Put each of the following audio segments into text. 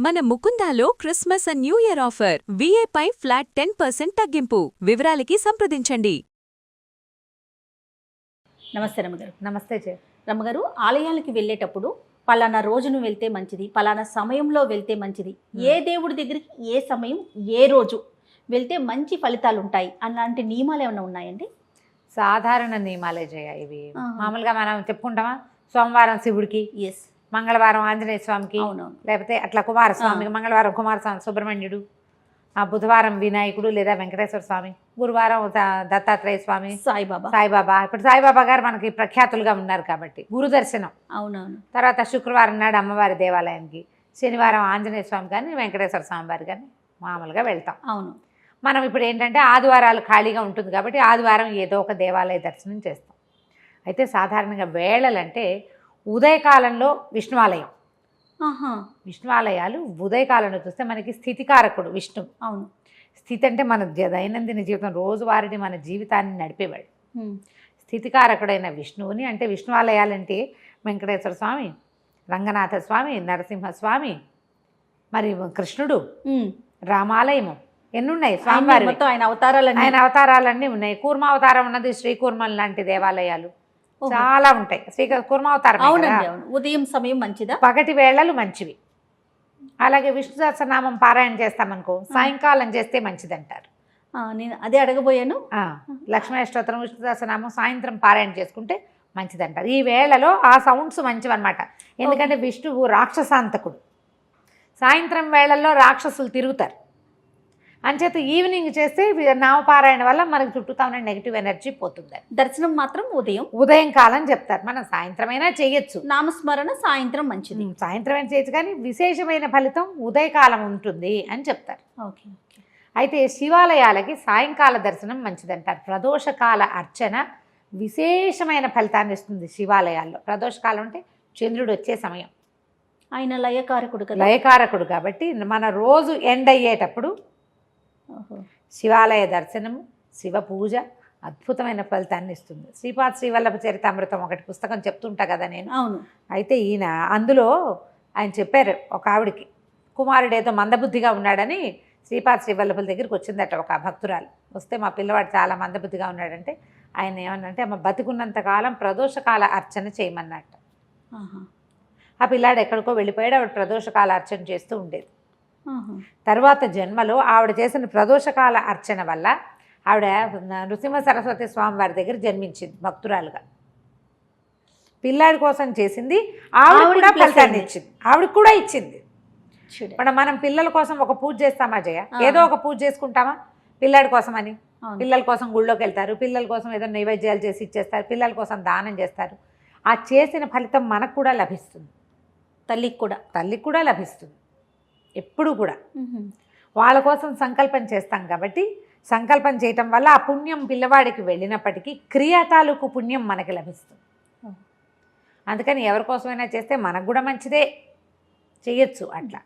మన ముకుందాలో Christmas and new year offer వీఏపై ఫ్లాట్ 10% తగ్గింపు. వివరాలకి సంప్రదించండి. నమస్తే రమ్మగారు. నమస్తే రమ్మగారు, ఆలయాలకి వెళ్ళేటప్పుడు పలానా రోజును వెళ్తే మంచిది, పలానా సమయంలో వెళ్తే మంచిది, ఏ దేవుడి దగ్గరికి ఏ సమయం ఏ రోజు వెళ్తే మంచి ఫలితాలు ఉంటాయి అలాంటి నియమాలు ఏమైనా ఉన్నాయండి? సాధారణ నియమాలే జయ ఇవి. మామూలుగా మనం చెప్పుకుంటామా, సోమవారం శివుడికి, ఎస్, మంగళవారం ఆంజనేయ స్వామికి, అవునవును, లేకపోతే అట్లా కుమారస్వామికి, మంగళవారం కుమారస్వామి సుబ్రహ్మణ్యుడు, బుధవారం వినాయకుడు లేదా వెంకటేశ్వర స్వామి, గురువారం దత్తాత్రేయ స్వామి, సాయిబాబా. ఇప్పుడు సాయిబాబా గారు మనకి ప్రఖ్యాతులుగా ఉన్నారు కాబట్టి గురు దర్శనం. అవునవును. తర్వాత శుక్రవారం నాడు అమ్మవారి దేవాలయానికి, శనివారం ఆంజనేయ స్వామి కానీ వెంకటేశ్వర స్వామి వారి కానీ మామూలుగా వెళ్తాం. అవును. మనం ఇప్పుడు ఏంటంటే ఆదివారాలు ఖాళీగా ఉంటుంది కాబట్టి ఆదివారం ఏదో ఒక దేవాలయ దర్శనం చేస్తాం. అయితే సాధారణంగా వేళలంటే ఉదయకాలంలో విష్ణువాలయం, విష్ణువాలయాలు ఉదయకాలంలో చూస్తే మనకి స్థితికారకుడు విష్ణు. అవును. స్థితి అంటే మన దైనందిన జీవితం, రోజువారీని మన జీవితాన్ని నడిపేవాడు. స్థితికారకుడైన విష్ణువుని, అంటే విష్ణువాలయాలంటే వెంకటేశ్వర స్వామి, రంగనాథ స్వామి, నరసింహస్వామి, మరి కృష్ణుడు, రామాలయము, ఎన్నున్నాయి స్వామివారి, ఆయన అవతారాలన్నీ ఉన్నాయి. కూర్మావతారం ఉన్నది, శ్రీకూర్మం లాంటి దేవాలయాలు చాలా ఉంటాయి. కూర్మావతారం ఉదయం సమయం మంచిదా, పగటి వేళలు మంచివి. అలాగే విష్ణు సహస్రనామం పారాయణ చేస్తామనుకో, సాయంకాలం చేస్తే మంచిదంటారు. నేను అదే అడగబోయాను. లక్ష్మీ అష్టోత్తరం, విష్ణు సహస్రనామం సాయంత్రం పారాయణ చేసుకుంటే మంచిదంటారు. ఈ వేళలో ఆ సౌండ్స్ మంచివన్నమాట. ఎందుకంటే విష్ణువు రాక్షసాంతకుడు, సాయంత్రం వేళల్లో రాక్షసులు తిరుగుతారు. అంచేత ఈవినింగ్ చేస్తే నామపారాయణ వల్ల మనకు చుట్టూతా ఉన్న నెగిటివ్ ఎనర్జీ పోతుంది. దర్శనం మాత్రం ఉదయం కాలం చెప్తారు. మనం సాయంత్రమైనా చేయొచ్చు, నామస్మరణ సాయంత్రం మంచిది, సాయంత్రం అయినా చేయొచ్చు, కానీ విశేషమైన ఫలితం ఉదయకాలం ఉంటుంది అని చెప్తారు. ఓకే. అయితే శివాలయాలకి సాయంకాల దర్శనం మంచిదంటారు. ప్రదోషకాల అర్చన విశేషమైన ఫలితాన్ని ఇస్తుంది శివాలయాల్లో. ప్రదోషకాలం అంటే చంద్రుడు వచ్చే సమయం, ఆయన లయకారకుడు కాబట్టి మన రోజు ఎండ్ అయ్యేటప్పుడు శివాలయ దర్శనము, శివ పూజ అద్భుతమైన ఫలితాన్ని ఇస్తుంది. శ్రీపాద శ్రీవల్లభ చరితామృతం ఒకటి పుస్తకం చెప్తుంటా కదా నేను. అవును. అయితే ఈయన అందులో ఆయన చెప్పారు, ఒక ఆవిడికి కుమారుడు ఏదో మందబుద్ధిగా ఉన్నాడని శ్రీపాద శ్రీవల్లభుల దగ్గరికి వచ్చిందట ఒక భక్తురాలు. వస్తే మా పిల్లవాడు చాలా మందబుద్ధిగా ఉన్నాడంటే ఆయన ఏమన్నంటే అమ్మ బతికున్నంతకాలం ప్రదోషకాల అర్చన చేయమన్నట్ట. ఆ పిల్లాడు ఎక్కడికో వెళ్ళిపోయాడు, ఆవిడ ప్రదోషకాల అర్చన చేస్తూ ఉండేది. తర్వాత జన్మలో ఆవిడ చేసిన ప్రదోషకాల అర్చన వల్ల ఆవిడ నృసింహ సరస్వతి స్వామి వారి దగ్గర జన్మించింది భక్తురాలుగా. పిల్లాడి కోసం చేసింది, ఆవిడ కూడా ఫలితాన్ని ఇచ్చింది, ఆవిడకి కూడా ఇచ్చింది. మనం పిల్లల కోసం ఒక పూజ చేస్తామా జయ, ఏదో ఒక పూజ చేసుకుంటామా పిల్లాడి కోసం అని. పిల్లల కోసం గుళ్ళోకి వెళ్తారు, పిల్లల కోసం ఏదో నైవేద్యాలు చేసి ఇచ్చేస్తారు, పిల్లల కోసం దానం చేస్తారు. ఆ చేసిన ఫలితం మనకు కూడా లభిస్తుంది, తల్లికి కూడా లభిస్తుంది. ఎప్పుడు కూడా వాళ్ళ కోసం సంకల్పం చేస్తాం కాబట్టి సంకల్పం చేయటం వల్ల ఆ పుణ్యం పిల్లవాడికి వెళ్ళినప్పటికీ క్రియ తాలూకు పుణ్యం మనకి లభిస్తుంది. అందుకని ఎవరికోసమైనా చేస్తే మనకు కూడా మంచిదే, చేయొచ్చు అట్లా.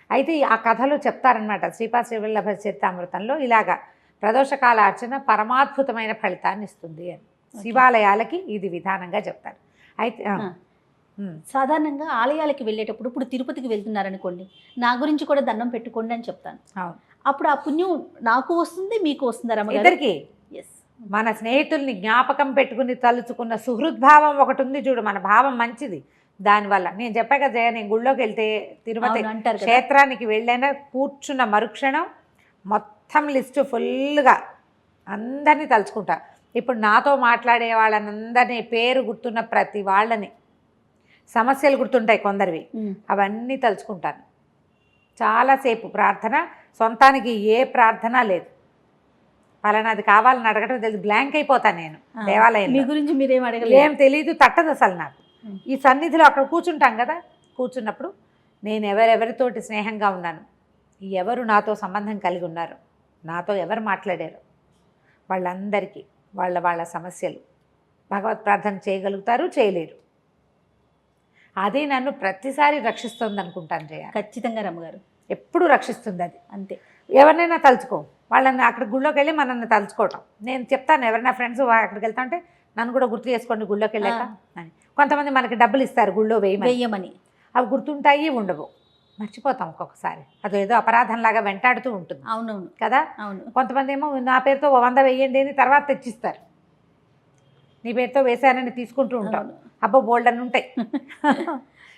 అయితే ఆ కథలో చెప్తారనమాట శ్రీపాద శ్రీవల్లభ చరితామృతంలో, ఇలాగా ప్రదోషకాల అర్చన పరమాద్భుతమైన ఫలితాన్ని ఇస్తుంది అని శివాలయాలకి ఇది విధానంగా చెప్తారు. అయితే సాధారణంగా ఆలయాలకి వెళ్ళేటప్పుడు, ఇప్పుడు తిరుపతికి వెళ్తున్నారనుకోండి, నా గురించి కూడా దండం పెట్టుకోండి అని చెప్తాను. అప్పుడు ఆ పుణ్యం నాకు వస్తుంది, మీకు వస్తుందా? ఇద్దరికి. మన స్నేహితుల్ని జ్ఞాపకం పెట్టుకుని తలుచుకున్న సుహృద్భావం ఒకటి ఉంది చూడు, మన భావం మంచిది. దానివల్ల నేను చెప్పా కదా జయ, నేను గుళ్ళోకి వెళ్తే తిరుపతి క్షేత్రానికి వెళ్ళైనా కూర్చున్న మరుక్షణం మొత్తం లిస్టు ఫుల్గా అందరినీ తలుచుకుంటా. ఇప్పుడు నాతో మాట్లాడే వాళ్ళనందరినీ పేరు గుర్తున్న ప్రతి వాళ్ళని, సమస్యలు గుర్తుంటాయి కొందరివి, అవన్నీ తలుచుకుంటాను. చాలాసేపు ప్రార్థన, సొంతానికి ఏ ప్రార్థన లేదు, పలానాది కావాలని అడగటం తెలియదు, బ్లాంక్ అయిపోతాను నేను దేవాలయం. మీ గురించి మీరేం అడగలేదు, ఏం తెలియదు, తట్టదు అసలు నాకు. ఈ సన్నిధిలో అక్కడ కూర్చుంటాం కదా, కూర్చున్నప్పుడు నేను ఎవరెవరితోటి స్నేహంగా ఉన్నాను, ఎవరు నాతో సంబంధం కలిగి ఉన్నారు, నాతో ఎవరు మాట్లాడారు, వాళ్ళందరికీ వాళ్ళ సమస్యలు భగవత్ ప్రార్థన చేయగలుగుతారు, చేయలేరు. అదే నన్ను ప్రతిసారి రక్షిస్తుంది అనుకుంటాను జయ. ఖచ్చితంగా రమ్మగారు ఎప్పుడు రక్షిస్తుంది అది. అంతే. ఎవరినైనా తలుచుకో, వాళ్ళని అక్కడ గుళ్ళోకి వెళ్ళి మనల్ని తలుచుకోవటం. నేను చెప్తాను, ఎవరైనా ఫ్రెండ్స్ అక్కడికి వెళ్తా ఉంటే నన్ను కూడా గుర్తు చేసుకోండి గుళ్ళోకి వెళ్ళాక అని. కొంతమంది మనకి డబ్బులు ఇస్తారు గుళ్ళో వేయమని, వేయమని, అవి గుర్తుంటాయి ఉండవు. మర్చిపోతాం ఒక్కొక్కసారి. అదేదో అపరాధంలాగా వెంటాడుతూ ఉంటుంది అవునవును. కదా. అవును. కొంతమంది ఏమో నా పేరుతో 100 వేయండి అని తర్వాత తెచ్చిస్తారు. నీ పేరుతో వేశానని తీసుకుంటూ ఉంటాం. అవును. అబ్బో బోల్డ్ అని ఉంటాయి.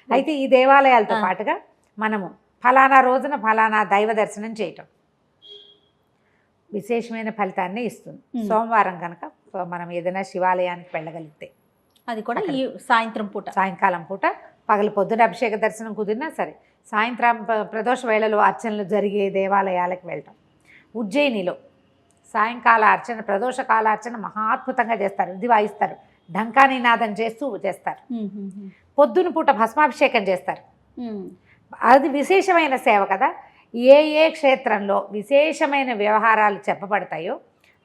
అయితే ఈ దేవాలయాలతో పాటుగా మనము ఫలానా రోజున ఫలానా దైవ దర్శనం చేయటం విశేషమైన ఫలితాన్ని ఇస్తుంది. సోమవారం కనుక మనం ఏదైనా శివాలయానికి వెళ్ళగలిగితే, అది కూడా ఈ సాయంత్రం పూట, సాయంకాలం పూట, పగలు పొద్దున అభిషేక దర్శనం కుదిరినా సరే, సాయంత్రం ప్రదోష వేళలో అర్చనలు జరిగే దేవాలయాలకు వెళ్ళటం. ఉజ్జయినిలో సాయంకాల అర్చన, ప్రదోషకాల అర్చన మహాద్భుతంగా చేస్తారు. ఇది వాయిస్తారు, ఢంకానినాదం చేస్తూ చేస్తారు. పొద్దున పూట భస్మాభిషేకం చేస్తారు. అది విశేషమైన సేవ కదా. ఏ ఏ క్షేత్రంలో విశేషమైన వ్యవహారాలు చెప్పబడతాయో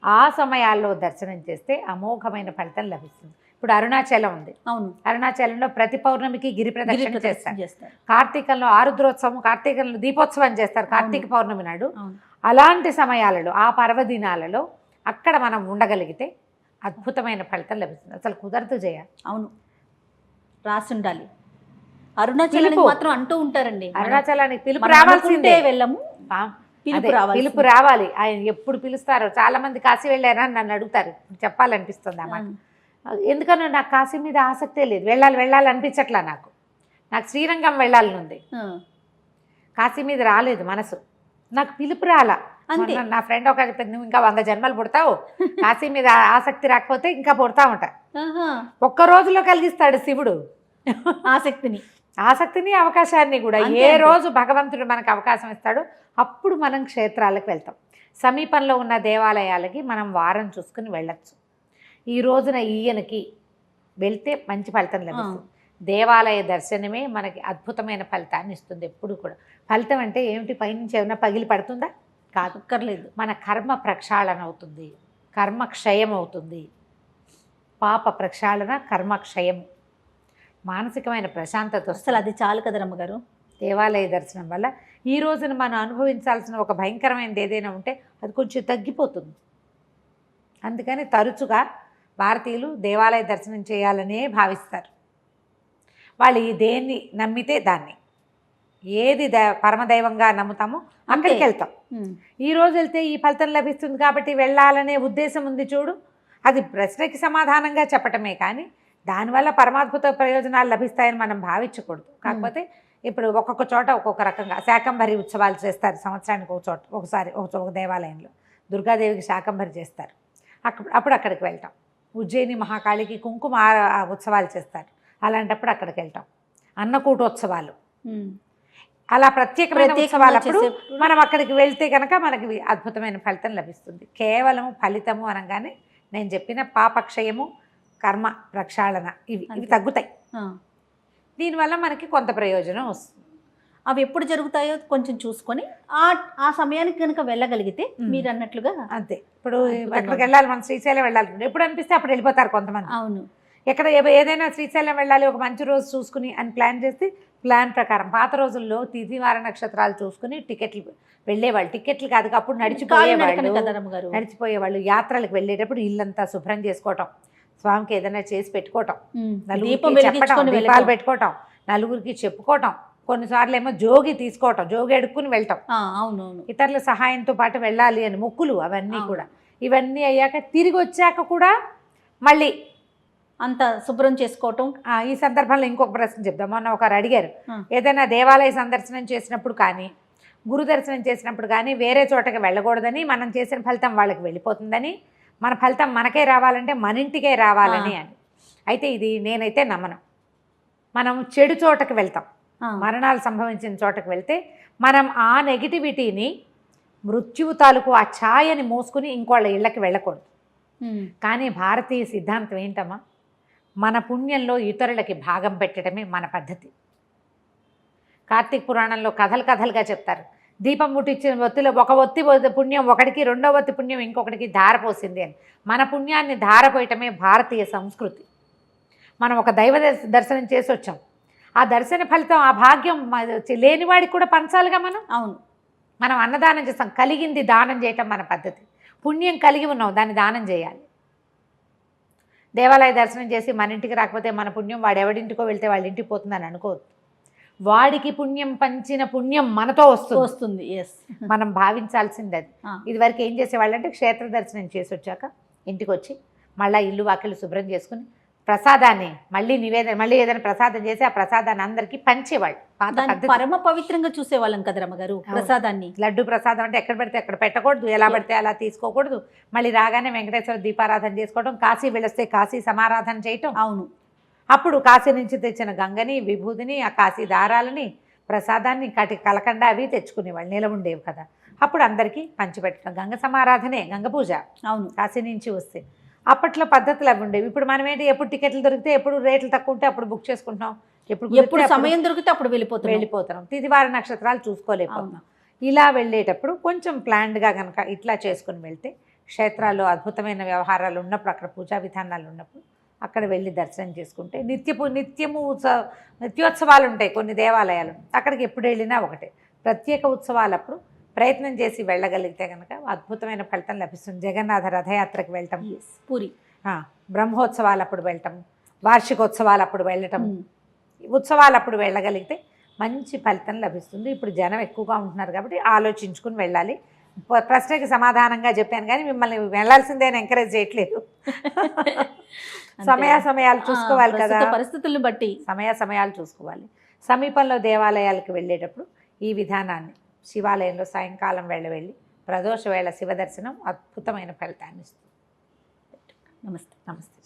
ఆ సమయాల్లో దర్శనం చేస్తే అమోఘమైన ఫలితం లభిస్తుంది. ఇప్పుడు అరుణాచలం ఉంది. అవును. అరుణాచలంలో ప్రతి పౌర్ణమికి గిరి ప్రదక్షిణ చేస్తారు. చేస్తారు. కార్తీకంలో ఆరుద్రోత్సవం, కార్తీకంలో దీపోత్సవం చేస్తారు కార్తీక పౌర్ణమి నాడు. అవును. అలాంటి సమయాలలో, ఆ పర్వదినాలలో అక్కడ మనం ఉండగలిగితే అద్భుతమైన ఫలితం లభిస్తుంది. అసలు కుదరదు జయ. అవును, రాసి ఉండాలి. అరుణాచలానికి పిలుపు. మాత్రం అంటూ ఉంటారండి, అరుణాచలానికి పిలుపు మనం రావాల్సిందే. అనుకుంటే వెళ్ళము, పిలుపు అదే, రావాలి. పిలుపు రావాలి. ఆయన ఎప్పుడు పిలుస్తారో. చాలా మంది కాశీ వెళ్ళారా అని నన్ను అడుగుతారు. చెప్పాలనిపిస్తుంది అన్నమాట. ఎందుకనో నాకు కాశీ మీద ఆసక్తే లేదు. వెళ్ళాలి అనిపించట్లా నాకు. శ్రీరంగం వెళ్ళాలని ఉంది, కాశీ మీద రాలేదు మనసు. నాకు పిలుపు రాలా. అంతే. నా ఫ్రెండ్ ఒక చెప్పింది, నువ్వు ఇంకా 100 జన్మలు పుడతావు, కాశీ మీద ఆసక్తి రాకపోతే ఇంకా పుడతా ఉంటా. ఒక్క రోజులో కలిగిస్తాడు శివుడు ఆసక్తిని అవకాశాన్ని కూడా. ఏ రోజు భగవంతుడు మనకు అవకాశం ఇస్తాడో అప్పుడు మనం క్షేత్రాలకు వెళ్తాం. సమీపంలో ఉన్న దేవాలయాలకి మనం వారం చూసుకుని వెళ్ళచ్చు. ఈ రోజున ఈయనకి వెళ్తే మంచి ఫలితం లభిస్తుంది. దేవాలయ దర్శనమే మనకి అద్భుతమైన ఫలితాన్ని ఇస్తుంది ఎప్పుడు కూడా. ఫలితం అంటే ఏమిటి? పైనుంచి ఏమైనా పగిలి పడుతుందా? కాదు, అక్కర్లేదు. మన కర్మ ప్రక్షాళన అవుతుంది, కర్మ క్షయం అవుతుంది. పాప ప్రక్షాళన, కర్మ క్షయం, మానసికమైన ప్రశాంతత. అసలు అది చాలు కదా రమ్మగారు. దేవాలయ దర్శనం వల్ల ఈ రోజున మనం అనుభవించాల్సిన ఒక భయంకరమైనది ఏదైనా ఉంటే అది కొంచెం తగ్గిపోతుంది. అందుకని తరచుగా భారతీయులు దేవాలయ దర్శనం చేయాలనే భావిస్తారు. వాళ్ళు దేన్ని నమ్మితే దాన్ని, ఏది పరమదైవంగా నమ్ముతామో అక్కడికి వెళ్తాం. ఈ రోజు వెళ్తే ఈ ఫలితం లభిస్తుంది కాబట్టి వెళ్ళాలనే ఉద్దేశం ఉంది చూడు. అది ప్రశ్నకి సమాధానంగా చెప్పటమే కానీ దానివల్ల పరమాద్భుత ప్రయోజనాలు లభిస్తాయని మనం భావించకూడదు. కాకపోతే ఇప్పుడు ఒక్కొక్క చోట ఒక్కొక్క రకంగా శాకంభరి ఉత్సవాలు చేస్తారు. సంవత్సరానికి ఒక చోట ఒకసారి ఒక దేవాలయంలో దుర్గాదేవికి శాకంభరి చేస్తారు. అప్పుడు అక్కడికి వెళ్తాం. ఉజ్జయిని మహాకాళికి కుంకుమ ఉత్సవాలు చేస్తారు. అలాంటప్పుడు అక్కడికి వెళ్తాం. అన్నకూటోత్సవాలు, అలా ప్రత్యేకమైన ఉత్సవాలప్పుడు మనం అక్కడికి వెళ్తే కనుక మనకి అద్భుతమైన ఫలితం లభిస్తుంది. కేవలము ఫలితము అనగానే నేను చెప్పిన పాపక్షయము, కర్మ ప్రక్షాళన ఇవి తగ్గుతాయి. దీనివల్ల మనకి కొంత ప్రయోజనం వస్తుంది. అవి ఎప్పుడు జరుగుతాయో కొంచెం చూసుకొని ఆ సమయానికి కనుక వెళ్ళగలిగితే మీరు అన్నట్లుగా అంతే. ఇప్పుడు ఎక్కడికి వెళ్ళాలి, మనం శ్రీశైలం వెళ్ళాలి, ఎప్పుడు అనిపిస్తే అప్పుడు వెళ్ళిపోతారు కొంతమంది. అవును. ఎక్కడ ఏదైనా శ్రీశైలం వెళ్ళాలి ఒక మంచి రోజు చూసుకుని అని ప్లాన్ చేస్తే ప్లాన్ ప్రకారం పాత రోజుల్లో తిథి వార నక్షత్రాలు చూసుకుని టికెట్లు వెళ్ళేవాళ్ళు. టికెట్లు కాదు, అప్పుడు నడిచిపోయేవాళ్ళు. యాత్రలకు వెళ్ళేటప్పుడు ఇల్లంతా శుభ్రం చేసుకోవటం, స్వామికి ఏదైనా చేసి పెట్టుకోవటం, దీపాలు పెట్టుకోవటం, నలుగురికి చెప్పుకోవటం, కొన్నిసార్లు ఏమో జోగి తీసుకోవటం, జోగి ఎడుక్కుని వెళ్ళటం. అవునవును. ఇతరుల సహాయంతో పాటు వెళ్ళాలి అని మొక్కులు అవన్నీ కూడా. ఇవన్నీ అయ్యాక తిరిగి వచ్చాక కూడా మళ్ళీ అంత శుభ్రం చేసుకోవటం. ఈ సందర్భంలో ఇంకొక ప్రశ్న చెప్దాం. మొన్న ఒకరు అడిగారు, ఏదైనా దేవాలయ సందర్శనం చేసినప్పుడు కానీ గురు దర్శనం చేసినప్పుడు కానీ వేరే చోటకి వెళ్ళకూడదని, మనం చేసిన ఫలితం వాళ్ళకి వెళ్ళిపోతుందని, మన ఫలితం మనకే రావాలంటే మన ఇంటికే రావాలని అని. అయితే ఇది నేనైతే నమ్మను. మనం చెడు చోటకి వెళ్తాం, మరణాలు సంభవించిన చోటకి వెళ్తే మనం ఆ నెగిటివిటీని, మృత్యువు తాలూకు ఆ ఛాయని మోసుకుని ఇంకోళ్ళ ఇళ్ళకి వెళ్ళకూడదు. కానీ భారతీయ సిద్ధాంతం ఏంటమ్మా? మన పుణ్యంలో ఇతరులకి భాగం పెట్టడమే మన పద్ధతి. కార్తీక పురాణంలో కథలుగా చెప్తారు. దీపం ముట్టించిన ఒత్తిలో ఒక ఒత్తి పుణ్యం ఒకటికి, రెండో ఒత్తి పుణ్యం ఇంకొకటికి ధారపోసింది అని. మన పుణ్యాన్ని ధారపోయటమే భారతీయ సంస్కృతి. మనం ఒక దైవ దర్శనం చేసి వచ్చాం, ఆ దర్శన ఫలితం, ఆ భాగ్యం లేనివాడికి కూడా పంచాలిగా మనం. అవును, మనం అన్నదానం చేస్తాం, కలిగింది దానం చేయటం మన పద్ధతి. పుణ్యం కలిగి ఉన్నాం, దాన్ని దానం చేయాలి. దేవాలయ దర్శనం చేసి మన ఇంటికి రాకపోతే మన పుణ్యం వాడు ఎవడింటికో వెళ్తే వాళ్ళ ఇంటికి పోతుందని అనుకోవద్దు. వాడికి పుణ్యం పంచిన పుణ్యం మనతో వస్తుంది. వస్తుంది. ఎస్. మనం భావించాల్సింది అది. ఇదివరకు ఏం చేసేవాళ్ళు అంటే క్షేత్ర దర్శనం చేసి వచ్చాక ఇంటికి వచ్చి మళ్ళీ ఇల్లు వాకిళ్ళు శుభ్రం చేసుకుని ప్రసాదాన్ని మళ్ళీ నివేదన మళ్ళీ ఏదైనా ప్రసాదం చేసి ఆ ప్రసాదాన్ని అందరికీ పంచేవాళ్ళు. పాత దాన్ని పద్ధతి. పరమ పవిత్రంగా చూసేవాళ్ళం కదా రమ్మగారు ప్రసాదాన్ని. లడ్డు ప్రసాదం అంటే ఎక్కడ పెడితే అక్కడ పెట్టకూడదు, ఎలా పడితే అలా తీసుకోకూడదు. మళ్ళీ రాగానే వెంకటేశ్వర దీపారాధన చేసుకోవడం, కాశీ వెళ్ళొస్తే కాశీ సమారాధన చేయటం. అవును. అప్పుడు కాశీ నుంచి తెచ్చిన గంగని, విభూదిని, ఆ కాశీ దారాలని, ప్రసాదాన్ని, కలకండ అవి తెచ్చుకునేవాళ్ళు, నిలవ ఉండేవి కదా. అప్పుడు అందరికీ పంచిపెట్టడం. గంగ సమారాధనే గంగ పూజ. అవును. కాశీ నుంచి వస్తే అప్పట్లో పద్ధతులు అవి ఉండేవి. ఇప్పుడు మనం ఏంటి, ఎప్పుడు టికెట్లు దొరికితే, ఎప్పుడు రేట్లు తక్కువ ఉంటే అప్పుడు బుక్ చేసుకుంటున్నాం, ఎప్పుడు సమయం దొరికితే అప్పుడు వెళ్ళిపోతున్నాం. తిదివార నక్షత్రాలు చూసుకోలేకపోతున్నాం. ఇలా వెళ్ళేటప్పుడు కొంచెం ప్లాన్డ్గా కనుక ఇట్లా చేసుకుని వెళ్తే, క్షేత్రాల్లో అద్భుతమైన వ్యవహారాలు ఉన్నప్పుడు, అక్కడ పూజా విధానాలు ఉన్నప్పుడు అక్కడ వెళ్ళి దర్శనం చేసుకుంటే, నిత్యోత్సవాలు ఉంటాయి కొన్ని దేవాలయాలు, అక్కడికి ఎప్పుడు వెళ్ళినా ఒకటే. ప్రత్యేక ఉత్సవాలప్పుడు ప్రయత్నం చేసి వెళ్ళగలిగితే కనుక అద్భుతమైన ఫలితం లభిస్తుంది. జగన్నాథ రథయాత్రకు వెళ్ళటం, పూరి బ్రహ్మోత్సవాలప్పుడు వెళ్ళటం, వార్షికోత్సవాలప్పుడు వెళ్ళటం, ఉత్సవాలప్పుడు వెళ్ళగలిగితే మంచి ఫలితం లభిస్తుంది. ఇప్పుడు జనం ఎక్కువగా ఉంటున్నారు కాబట్టి ఆలోచించుకుని వెళ్ళాలి. ప్రశ్నకి సమాధానంగా చెప్పాను కానీ మిమ్మల్ని వెళ్ళాల్సిందే ఎంకరేజ్ చేయట్లేదు. సమయాలు చూసుకోవాలి కదా, పరిస్థితులను బట్టి సమయాలు చూసుకోవాలి. సమీపంలో దేవాలయాలకు వెళ్ళేటప్పుడు ఈ విధానాన్ని, శివాలయంలో సాయంకాలం వెళ్ళి ప్రదోష వేళ శివ దర్శనం అద్భుతమైన ఫలితాన్ని ఇస్తుంది. నమస్తే. నమస్తే.